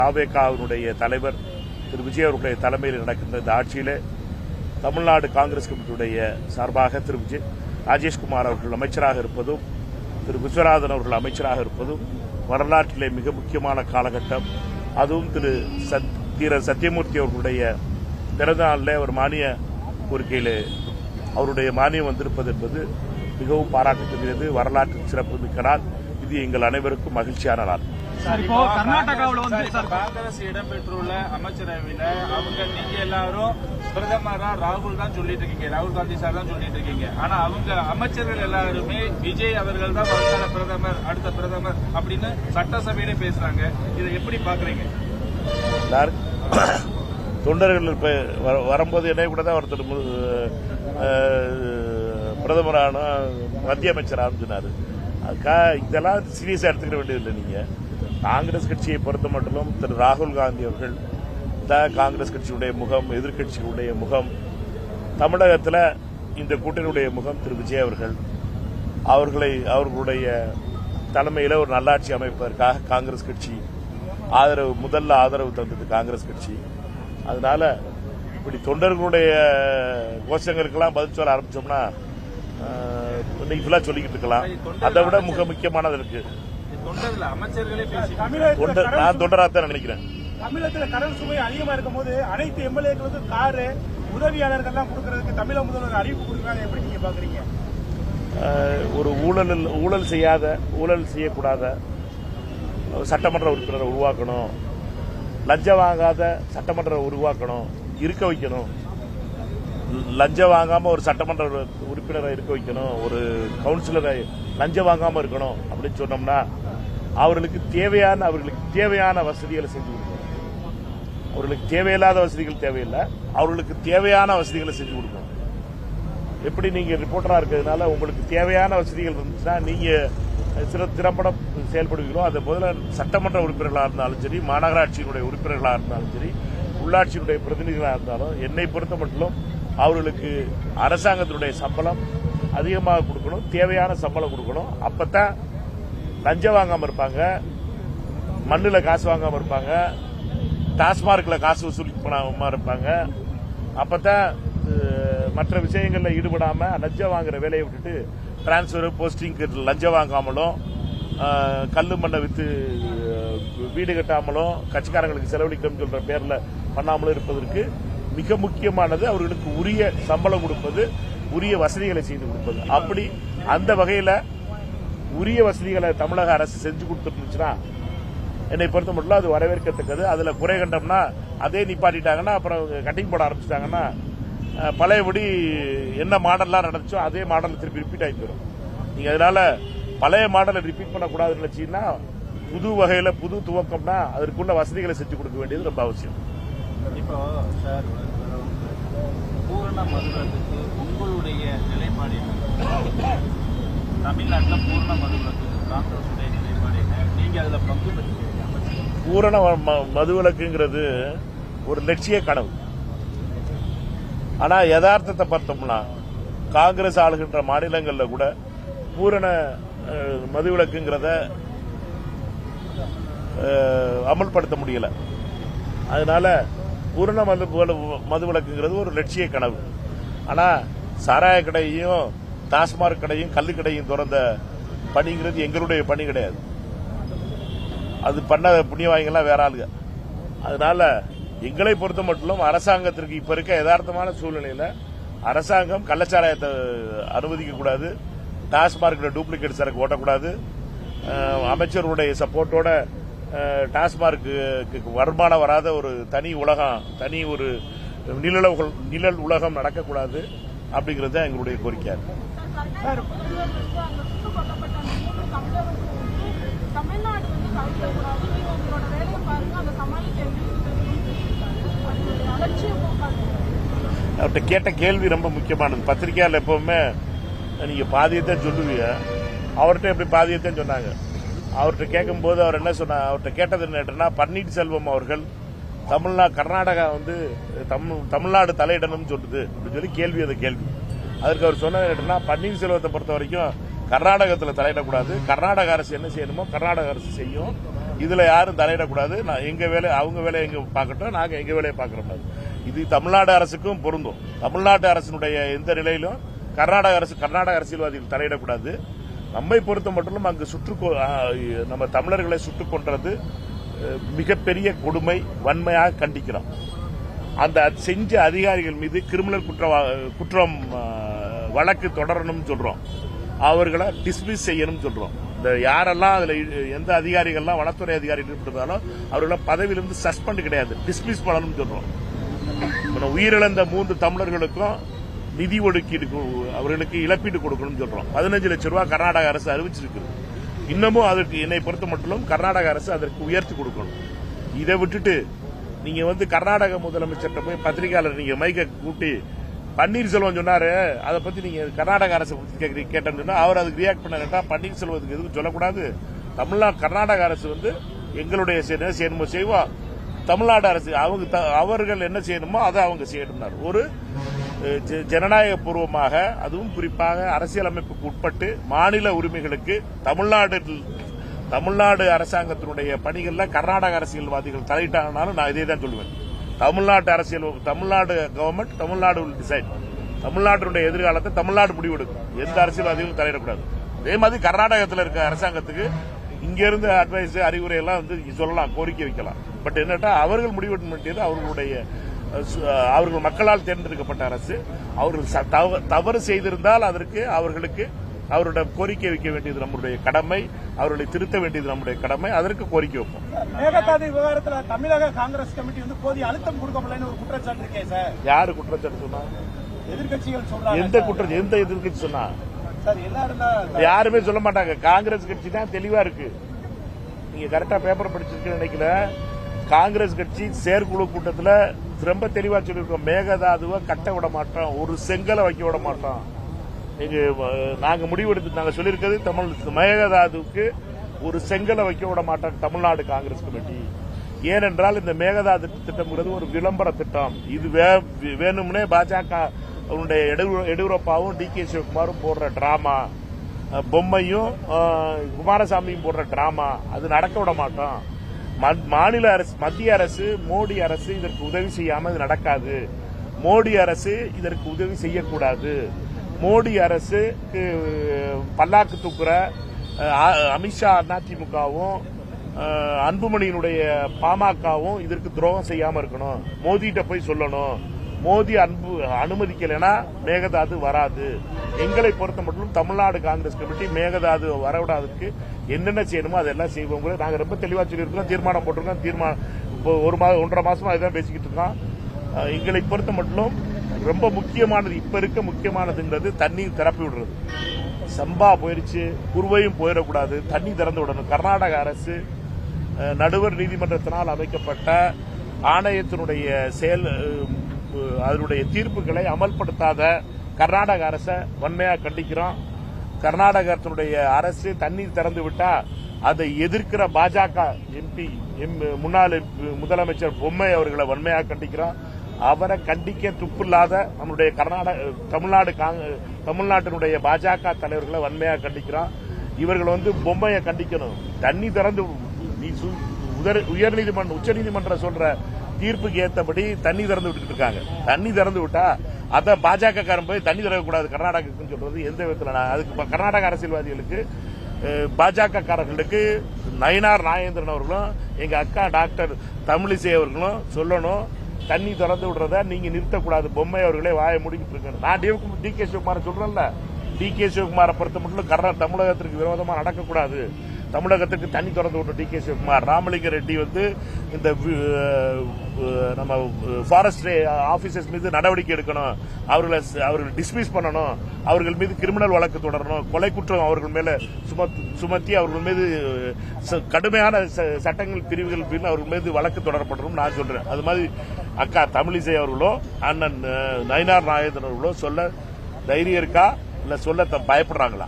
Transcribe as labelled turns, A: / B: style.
A: தாவேகாவினுடைய தலைவர் திரு விஜய் அவர்களுடைய தலைமையில் நடக்கின்ற இந்த ஆட்சியிலே தமிழ்நாடு காங்கிரஸ் கமிட்டியுடைய சார்பாக திரு ராஜேஷ்குமார் அவர்கள் அமைச்சராக இருப்பதும் திரு விஸ்வநாதன் அவர்கள் அமைச்சராக இருப்பதும் வரலாற்றிலே மிக முக்கியமான காலகட்டம். அதுவும் திரு சத்தியமூர்த்தி அவர்களுடைய பிறந்த நாளில் அவர் மானிய கோரிக்கையில் அவருடைய மானியம் வந்திருப்பது என்பது மிகவும் பாராட்டப்படுகிறது. வரலாற்று சிறப்பு மிக்க நாள். இது எங்கள் அனைவருக்கும் மகிழ்ச்சியான நாள்.
B: கர்நாடகாவில் காங்கிரஸ் இடம்பெற்றுள்ள அமைச்சரவையில நீங்க எல்லாரும் பிரதமரா ராகுல் தான் சொல்லிட்டு இருக்கீங்க, ராகுல் காந்தி சார் தான் சொல்லிட்டு இருக்கீங்க. ஆனா அவங்க அமைச்சர்கள் எல்லாருமே விஜய் அவர்கள் தான் வருங்கால பிரதமர், அடுத்த பிரதமர் அப்படின்னு சட்டசபையிலே பேசுறாங்க. இதை எப்படி பாக்குறீங்க?
A: தொண்டர்கள் வரும்போது என்ன கூட தான் ஒருத்தர் பிரதமரான மத்திய அமைச்சராக சொன்னாரு. இதெல்லாம் சீரியஸா எடுத்துக்கிற வேண்டியதில்லை. நீங்க காங்கிரஸ் கட்சியை பொறுத்த மட்டும் திரு ராகுல் காந்தி அவர்கள் தான் காங்கிரஸ் கட்சியுடைய முகம், எதிர்கட்சியுடைய முகம். தமிழகத்தில் இந்த கூட்டணியுடைய முகம் திரு விஜய் அவர்கள். அவர்களுடைய தலைமையில் ஒரு நல்லாட்சி அமைப்பதற்காக காங்கிரஸ் கட்சி முதல்ல ஆதரவு தந்தது காங்கிரஸ் கட்சி. அதனால இப்படி தொண்டர்களுடைய கோஷங்களுக்கெல்லாம் பதில் சொல்ல ஆரம்பிச்சோம்னா இன்னைக்கு ஃபுல்லா சொல்லிக்கிட்டு இருக்கலாம். அதை விட மிக முக்கியமானது இருக்கு. நான் தொண்டராத்தான் நினைக்கிறேன்.
C: தமிழகத்தில் கடன் சுமை அதிகமா இருக்கும் போது அனைத்து எம்எல்ஏக்களுக்கும் காரு உதவியாளர்கள் எல்லாம் கொடுக்கறதுக்கு தமிழக முதல்வர் அறிவிப்பு கொடுக்கிறாங்க. எப்படி நீங்க பாக்குறீங்க?
A: ஒரு ஊழல் செய்யக்கூடாத சட்டமன்ற உறுப்பினரை உருவாக்கணும், லஞ்சம் வாங்காத சட்டமன்ற உருவாக்கணும், இருக்க வைக்கணும். லஞ்சம் வாங்காம ஒரு சட்டமன்ற உறுப்பினரை இருக்க வைக்கணும், ஒரு கவுன்சிலரை லஞ்சம் வாங்காம இருக்கணும் அப்படின்னு சொன்னோம்னா அவர்களுக்கு தேவையான வசதிகளை செஞ்சு கொடுக்கணும். அவர்களுக்கு தேவையில்லாத வசதிகள் தேவையில்லை, அவர்களுக்கு தேவையான வசதிகளை செஞ்சு கொடுக்கணும். எப்படி நீங்க ரிப்போர்ட்டரா இருக்கிறதுனால உங்களுக்கு தேவையான வசதிகள் இருந்துச்சுன்னா நீங்க திறம்பட செயல்படுவீங்களோ, அதை முதல்ல சட்டமன்ற உறுப்பினர்களாக இருந்தாலும் சரி, மாநகராட்சியினுடைய உறுப்பினர்களாக இருந்தாலும் சரி, உள்ளாட்சியினுடைய பிரதிநிதிகளாக இருந்தாலும் என்னை பொறுத்த மட்டும் அவர்களுக்கு அரசாங்கத்தினுடைய சம்பளம் அதிகமாக கொடுக்கணும், தேவையான சம்பளம் கொடுக்கணும். அப்பதான் லஞ்சம் வாங்காம இருப்பாங்க, மண்ணில் காசு வாங்காம இருப்பாங்க, டாஸ்மார்க்ல காசு வசூலிக்காம இருப்பாங்க. அப்பதான் மற்ற விஷயங்களில் ஈடுபடாம லஞ்சம் வாங்குற வேலையை விட்டுட்டு டிரான்ஸ்பர் போஸ்டிங்க்கு லஞ்சம் வாங்காமலும், கல்லு மண்ணை வித்து வீடு கட்டாமலும், கட்சிக்காரங்களுக்கு செலவழிக்கணும்னு சொல்ற பேர்ல பண்ணாமலும் இருப்பதற்கு மிக முக்கியமானது அவர்களுக்கு உரிய சம்பளம் கொடுப்பது, உரிய வசதிகளை செய்து கொடுப்பது. அப்படி அந்த வகையில உரிய வசதிகளை தமிழக அரசு செஞ்சு கொடுத்துருந்துச்சுன்னா என்னை பொறுத்த மட்டும் அது வரவேற்கத்தக்கது. அதுல குறை கண்டோம்னா அதே நிப்பாட்டிட்டாங்கன்னா அப்புறம் கட்டிங் போட ஆரம்பிச்சிட்டாங்கன்னா பழையபடி என்ன மாடல்லாம் நடந்துச்சோ அதே மாடல் திருப்பி ரிப்பீட் ஆகி போயிடும். நீங்க அதனால பழைய மாடலை ரிப்பீட் பண்ணக்கூடாதுன்னு நினைச்சீங்கன்னா புது வகையில புது துவக்கம்னா அதற்குள்ள வசதிகளை செஞ்சு கொடுக்க வேண்டியது ரொம்ப அவசியம்.
B: இப்போ சார், பூரண மதுவிலக்கு உங்களுடைய நிலைப்பாடு தமிழ்நாட்டில் பூரண மதுவிலக்கு காங்கிரசுடைய நிலைப்பாடு நீங்க அதுல பங்கு பெற்றீங்க?
A: பூரண மதுவிலக்குங்கிறது ஒரு லட்சிய கனவு. ஆனா யதார்த்தத்தை பார்த்தோம்னா காங்கிரஸ் ஆளுகின்ற மாநிலங்கள்ல கூட பூரண மதுவிலக்குங்கிறத அமல்படுத்த முடியல. அதனால பூரண மதுவிலக்குங்கிறது ஒரு லட்சிய கனவு. ஆனா சாராய கடையும் டாஸ்மார்க் கடையும் கல்லு கடையும் திறந்த பணிங்கிறது எங்களுடைய பணி கிடையாது. அது பண்ண புண்ணியவாய்கள்லாம் வேற ஆளுங்க. அதனால எங்களை பொறுத்த மட்டும் அரசாங்கத்திற்கு இப்ப இருக்க யதார்த்தமான சூழ்நிலையில அரசாங்கம் கள்ளச்சாராயத்தை அனுமதிக்க கூடாது, டாஸ்மார்க்ல டூப்ளிகேட் சரக்கு ஓட்டக்கூடாது. அமைச்சருடைய சப்போர்ட்டோட டாஸ்மார்க்கு வருமானம் வராத ஒரு தனி உலகம், தனி ஒரு நிழல் உலகம் நடக்கக்கூடாது அப்படிங்கிறது தான் எங்களுடைய கோரிக்கை. அவர்கிட்ட கேட்ட கேள்வி ரொம்ப முக்கியமானது. பத்திரிகையாளர் எப்பவுமே நீங்க பாதியத்தான் சொல்லுவீங்க, அவர்கிட்ட எப்படி பாதியத்தான் சொன்னாங்க. அவர்கிட்ட கேட்கும்போது அவர் என்ன சொன்னார், அவர்கிட்ட கேட்டது என்னன்னா, பன்னீர்செல்வம் அவர்கள் கர்நாடகா தமிழ்நாடு தலையிடணும்னு சொல்லுது அப்படின்னு சொல்லி கேள்வி. அந்த கேள்வி அதற்கு அவர் சொன்ன பன்னீர்செல்வத்தை பொறுத்த வரைக்கும் கர்நாடகத்தில் தலையிடக்கூடாது, கர்நாடக அரசு என்ன செய்யணுமோ கர்நாடக அரசு செய்யும், இதுல யாரும் தலையிடக்கூடாது. எங்க வேலை அவங்க வேலையை எங்க பார்க்கட்டும், நாங்க எங்க வேலையை பார்க்கறோம். இது தமிழ்நாடு அரசுக்கும் பொருந்தும். தமிழ்நாடு அரசினுடைய எந்த நிலையிலும் கர்நாடக அரசியல்வாதிகள் தலையிடக்கூடாது. நம்மை பொறுத்த மட்டும் அங்கு நம்ம தமிழர்களை சுட்டுக் கொன்றது மிகப்பெரிய கொடுமை, வன்மையாக கண்டிக்கிறோம். அந்த செஞ்ச அதிகாரிகள் மீது கிரிமினல் குற்றம் வழக்கு தொடரணும் சொல்றோம். அவர்களை டிஸ்மிஸ் செய்யணும் சொல்றோம். இந்த யாரெல்லாம் அதுல எந்த அதிகாரிகள்லாம் வனத்துறை அதிகாரிகள் இருந்தாலும் அவர்களை பதவியிலிருந்து சஸ்பெண்ட் கிடையாது, டிஸ்மிஸ் பண்ணணும் சொல்றோம். உயிரிழந்த 3 தமிழர்களுக்கும் நிதி ஒதுக்கீடு, அவர்களுக்கு இழப்பீடு கொடுக்கணும் சொல்றோம். 15 லட்சம் ரூபாய் கர்நாடக அரசு அறிவிச்சிருக்கு. இன்னமும் அதற்கு என்னை பொறுத்த மட்டும் கர்நாடக அரசு அதற்கு உயர்த்தி கொடுக்கணும். இதை விட்டுட்டு நீங்க கர்நாடக முதலமைச்சர்கிட்ட போய் பத்திரிகையாளர் நீங்க மைக்க கூட்டி பன்னீர்செல்வம் சொன்னாரு, அதை பத்தி நீங்க கர்நாடக அரசு கேட்டேன்னு சொன்னா அவர் அதுக்கு ரியாக்ட் பண்ண கேட்டா பன்னீர்செல்வத்துக்கு எதுவும் சொல்லக்கூடாது. கர்நாடக அரசு எங்களுடைய செய்யணுமோ செய்வோம், தமிழ்நாடு அரசு அவர்கள் என்ன செய்யணுமோ அதை அவங்க செய்யணும். ஒரு ஜனநாயக பூர்வமாக, அதுவும் குறிப்பாக அரசியலமைப்புக்கு உட்பட்டு மாநில உரிமைகளுக்கு தமிழ்நாடு அரசாங்கத்தினுடைய பணிகள்ல கர்நாடக அரசியல்வாதிகள் தலையிட்டாங்கனாலும் நான் இதே தான் சொல்லுவேன். Tamil Nadu government, Tamil Nadu will decide. தமிழ்நாட்டினுடைய எதிர்காலத்தை தமிழ்நாடு முடிவெடுக்கும். எந்த அரசியல்வாதிகளும் தலையிடக்கூடாது. அதே மாதிரி கர்நாடகத்தில் இருக்க அரசாங்கத்துக்கு இங்க இருந்து அட்வைஸ், அறிவுரை எல்லாம் சொல்லலாம், கோரிக்கை வைக்கலாம். பட் என்னட்டா அவர்கள் முடிவெடுக்க வேண்டியது அவர்கள் மக்களால் தேர்ந்தெடுக்கப்பட்ட அரசு. அவர்கள் தவறு செய்திருந்தால் அதற்கு அவர்களுக்கு அவருடைய கோரிக்கை வைக்க வேண்டியது நம்முடைய கடமை, அவர்களை திருத்த வேண்டியது நம்முடைய கடமை. அதற்கு கோரிக்கை வைப்போம்.
C: மேகதாது விவகாரத்தில் தமிழக காங்கிரஸ் கமிட்டி போதிய அழுத்தம் கொடுக்கவில்லைன்னு ஒரு குற்றச்சாட்டு இருக்கே சார்.
A: யாரு குற்றச்சாட்டு சொன்னா?
C: எதிர்கட்சிகள் சொல்றாங்க.
A: எந்த எதிர்கட்சி சொன்னா? யாருமே சொல்ல மாட்டாங்க. காங்கிரஸ் கட்சி தான் தெளிவா இருக்கு. நீங்க கரெக்டா பேப்பர் படிச்சிருக்கீங்க நினைக்கல. காங்கிரஸ் கட்சி செயற்குழு கூட்டத்தில் ரொம்ப தெளிவா சொல்லியிருக்கோம். மேகதாதுவை கட்ட விட மாட்டோம், ஒரு செங்கலை வைக்க விட மாட்டோம். நாங்க முடிவெடுத்து நாங்க சொல்லியிருக்கிறது மேகதாதுவுக்கு ஒரு செங்கலை வைக்க விட மாட்டோம் தமிழ்நாடு காங்கிரஸ் கமிட்டி. ஏனென்றால் இந்த மேகதாது திட்டம்ங்கிறது ஒரு விளம்பர திட்டம். இது வேணும்னே பாஜக எடியூரப்பாவும் DK சிவகுமாரும் போடுற டிராமா, பொம்மையும் குமாரசாமியும் போடுற டிராமா, அது நடக்க விட மாட்டோம். மாநில அரசு, மத்திய அரசு, மோடி அரசு இதற்கு உதவி செய்யாம இது நடக்காது. மோடி அரசு இதற்கு உதவி செய்யக்கூடாது. மோடி அரசு பல்லாக்கு தூக்குற அமித்ஷா அதிமுகவும் அன்புமணியினுடைய பாமகவும் இதற்கு துரோகம் செய்யாம இருக்கணும். மோதிட்ட போய் சொல்லணும். மோடி அனுமதிக்கலைன்னா மேகதாது வராது. எங்களை பொறுத்த மட்டும் தமிழ்நாடு காங்கிரஸ் கமிட்டி மேகதாது வரவிடாததுக்கு என்னென்ன செய்யணுமோ அதெல்லாம் செய்வோம். நாங்க ரொம்ப தெளிவா சொல்லியிருக்கோம், தீர்மானம் போட்டிருக்கோம். இப்போ 1.5 மாசமா இதான் பேசிக்கிட்டு இருக்கோம். எங்களை பொறுத்த மட்டும் ரொம்ப முக்கியமானது, இப்ப இருக்க முக்கியமானதுங்கிறது தண்ணீர் திறப்பி விடுறது. சம்பா போயிருச்சு, குருவையும் போயிடக்கூடாது, தண்ணி திறந்து விடணும். கர்நாடக அரசு நடுவர் நீதிமன்றத்தினால் அமைக்கப்பட்ட ஆணையத்தினுடைய அதனுடைய தீர்ப்புகளை அமல்படுத்தாத கர்நாடக அரசை வன்மையாக கண்டிக்கிறோம். கர்நாடகத்தினுடைய அரசு தண்ணீர் திறந்து விட்டா அதை எதிர்க்கிற பாஜக MP முன்னாள் முதலமைச்சர் பொம்மை அவர்களை வன்மையாக கண்டிக்கிறோம். அவரை கண்டிக்க துப்பில்லாத நம்முடைய தமிழ்நாட்டினுடைய பாஜக தலைவர்களை வன்மையாக கண்டிக்கிறோம். இவர்கள் பொம்மையை கண்டிக்கணும். தண்ணி திறந்து உச்சநீதிமன்றம் சொல்ற தீர்ப்புக்கு ஏற்றபடி தண்ணி திறந்து விட்டுட்டு இருக்காங்க. தண்ணி திறந்து விட்டா அத பாஜக காரன் போய் தண்ணி திறக்கக்கூடாது கர்நாடகாவுக்கு சொல்றது எந்த விதத்துல? அதுக்கு கர்நாடக அரசியல்வாதிகளுக்கு, பாஜக காரர்களுக்கு நயினார் நாகேந்திரன் அவர்களும் எங்க அக்கா டாக்டர் தமிழிசை அவர்களும் சொல்லணும், தண்ணி திறந்து விடுறத நீங்க நிறுத்தக்கூடாது. பொம்மை அவர்களே வாயை முடிக்கிட்டு இருக்காங்க. நான் DK சிவகுமார் சொல்றேன்ல, DK சிவகுமாரை பொறுத்த மட்டும் தமிழகத்திற்கு விரோதமா நடக்கக்கூடாது. தமிழகத்துக்கு தண்ணி திறந்து விட்ட DK சிவகுமார், ராமலிங்க ரெட்டி இந்த நம்ம ஃபாரஸ்ட் ஆபீசர்ஸ் மீது நடவடிக்கை எடுக்கணும், அவர்களை டிஸ்மிஸ் பண்ணணும், அவர்கள் மீது கிரிமினல் வழக்கு தொடரணும், கொலை குற்றம் அவர்கள் மேல சுமத்தி அவர்கள் மீது கடுமையான சட்டங்கள் பிரிவுகள் அவர்கள் மீது வழக்கு தொடரப்படணும் நான் சொல்றேன். அது மாதிரி அக்கா தமிழிசை அவர்களோ அண்ணன் நயினார் நாகேந்திரன் அவர்களோ சொல்ல தைரியம் இருக்கா, இல்ல சொல்ல பயப்படுறாங்களா?